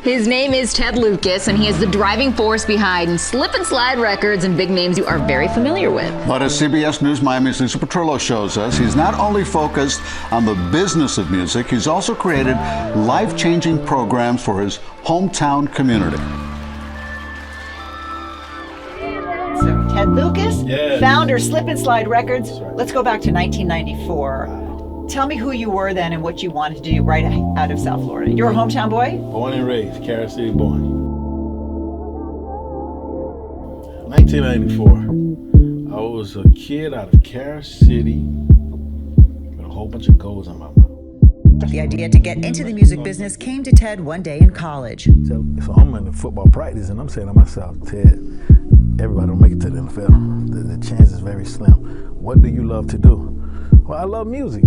His name is Ted Lucas, and he is the driving force behind Slip and Slide Records and big names you are very familiar with. But as CBS News Miami's Lisa Petrillo shows us, he's not only focused on the business of music, he's also created life-changing programs for his hometown community. So Ted Lucas, Yes. founder Slip and Slide Records. right. Let's go back to 1994. Tell me who you were then and what you wanted to do right out of South Florida. You're a hometown boy? Born and raised, Carol City born. 1994. I was a kid out of Carol City with a whole bunch of goals on my mouth. The idea to get into the music business came to Ted one day in college. So if I'm in the football practice and I'm saying to myself, Ted, everybody don't make it to the NFL. The chance is very slim. What do you love to do? Well, I love music.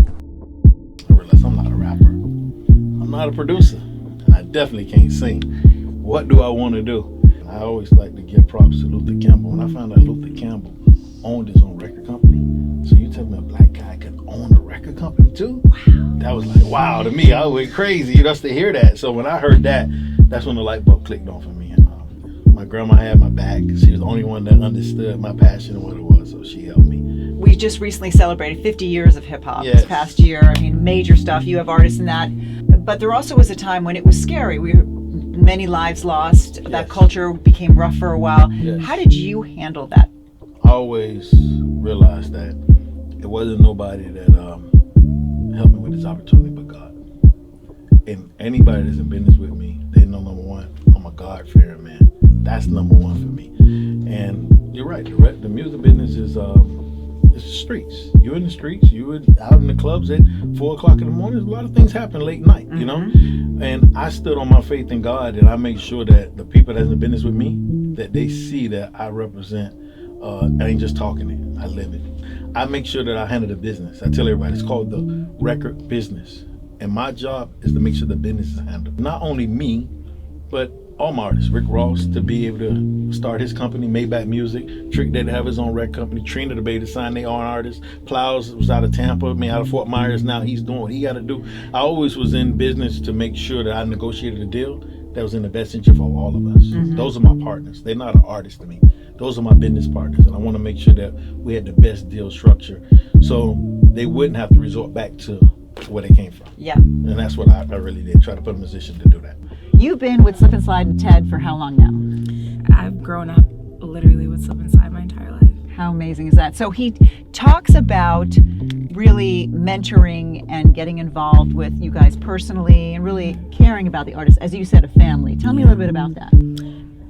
I realized I'm not a rapper. I'm not a producer. And I definitely can't sing. What do I want to do? I always like to give props to Luther Campbell. When I found out Luther Campbell owned his own record company, so you tell me a black guy could own a record company too? Wow. That was like, wow to me. I went crazy just to hear that. So when I heard that, that's when the light bulb clicked on for me. And my grandma had my back. She was the only one that understood my passion and what it was, so she helped me. We just recently celebrated 50 years of hip hop Yes. this past year. I mean, major stuff. You have artists in that. But there also was a time when it was scary. Many lives lost. That Yes. culture became rough for a while. Yes. How did you handle that? I always realized that it wasn't nobody that helped me with this opportunity but God. And anybody that's in business with me, they know number one, I'm a God-fearing man. That's number one for me. And you're right, the music business is it's the streets. You're in the streets, you were out in the clubs at 4 o'clock in the morning. A lot of things happen late night, you know? And I stood on my faith in God, and I make sure that the people that's in business with me, that they see that I represent, I ain't just talking it, I live it. I make sure that I handle the business. I tell everybody, it's called the record business. And my job is to make sure the business is handled. Not only me, but all my artists. Rick Ross to be able to start his company, Maybach Music. Trick Day to have his own record company. Trina to be able to sign their own artists. Plows was out of Tampa, out of Fort Myers. Now he's doing what he got to do. I always was in business to make sure that I negotiated a deal that was in the best interest of all of us. Those are my partners. They're not an artist to me. Those are my business partners, and I want to make sure that we had the best deal structure so they wouldn't have to resort back to where they came from. Yeah. And that's what I really did, try to put them in a position to do that. You've been with Slip and Slide and Ted for how long now? I've grown up literally with Slip and Slide my entire life. How amazing is that? So he talks about really mentoring and getting involved with you guys personally and really caring about the artists. As you said, a family. Tell me a little bit about that.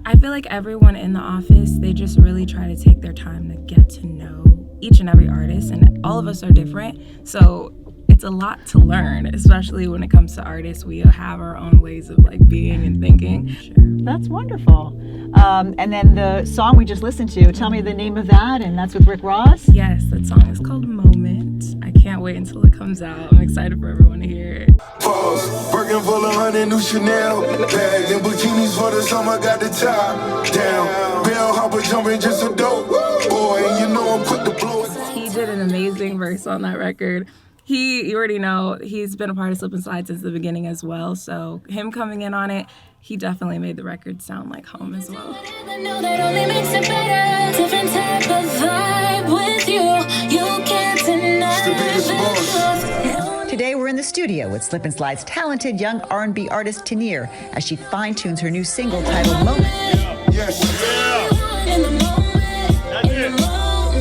I feel like everyone in the office, they just really try to take their time to get to know each and every artist, and all of us are different. So it's a lot to learn, especially when it comes to artists. We have our own ways of like being and thinking. That's wonderful. And then the song we just listened to, tell me the name of that, and that's with Rick Ross? Yes, that song is called Moment. I can't wait until it comes out. I'm excited for everyone to hear it. Pause. Birkin full of 100 new Chanel bags and bikinis for the summer. Got the top down. Bell hopper jumping just a dope boy. And you know I'm quick to blow it. He did an amazing verse on that record. You already know, he's been a part of Slip and Slide since the beginning as well. So him coming in on it, he definitely made the record sound like home as well. I know that only makes it better. Different type of vibe with you. You can't deny it. Today we're in the studio with Slip and Slide's talented young R&B artist Tanir as she fine-tunes her new single titled Moment. Yes. In the moment, in the moment,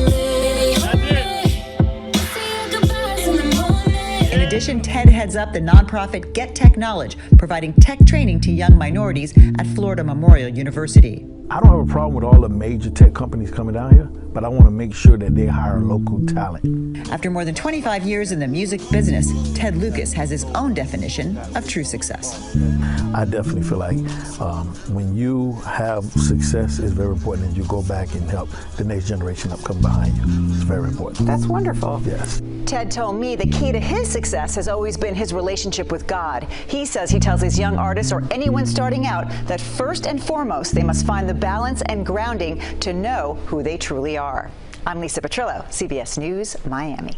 in the moment. In addition, Ted heads up the nonprofit Get Tech Knowledge, providing tech training to young minorities at Florida Memorial University. I don't have a problem with all the major tech companies coming down here, but I want to make sure that they hire local talent. After more than 25 years in the music business, Ted Lucas has his own definition of true success. I definitely feel like when you have success, it's very important that you go back and help the next generation up come behind you. It's very important. That's wonderful. Yes. Ted told me the key to his success has always been his relationship with God. He says he tells his young artists or anyone starting out that first and foremost they must find the balance and grounding to know who they truly are. I'm Lisa Petrillo, CBS News, Miami.